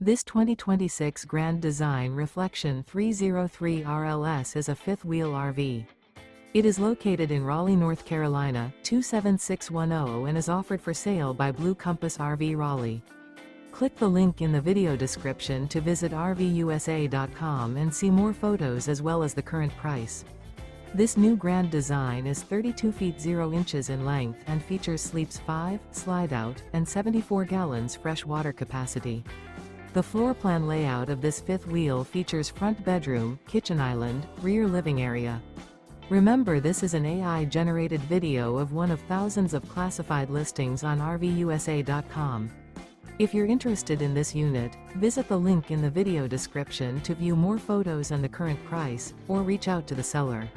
This 2026 Grand Design Reflection 303 RLS is a fifth-wheel RV. It is located in Raleigh, North Carolina, 27610 and is offered for sale by Blue Compass RV Raleigh. Click the link in the video description to visit RVUSA.com and see more photos as well as the current price. This new Grand Design is 32 feet 0 inches in length and features sleeps 5, Slideout, and 74 gallons fresh water capacity. The floor plan layout of this fifth wheel features front bedroom, kitchen island, rear living area. Remember, this is an AI-generated video of one of thousands of classified listings on RVUSA.com. If you're interested in this unit, visit the link in the video description to view more photos and the current price, or reach out to the seller.